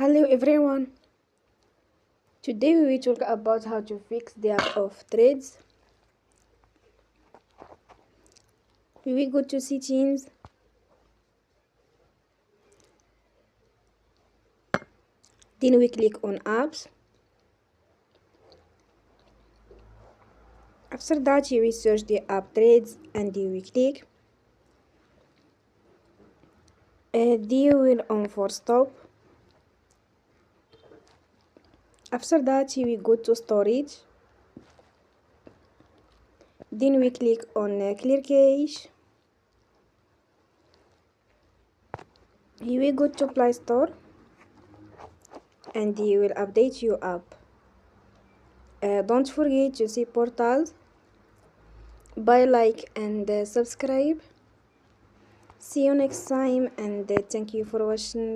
Hello everyone. Today we will talk about how to fix the app of Threads. We will go to settings, then we click on apps. After that you will search the app Threads and you will click. Then you will on for stop. After that you will go to storage. Then we click on clear cache. You will go to Play Store and you will update your app. Don't forget to support us by like and subscribe. See you next time and thank you for watching.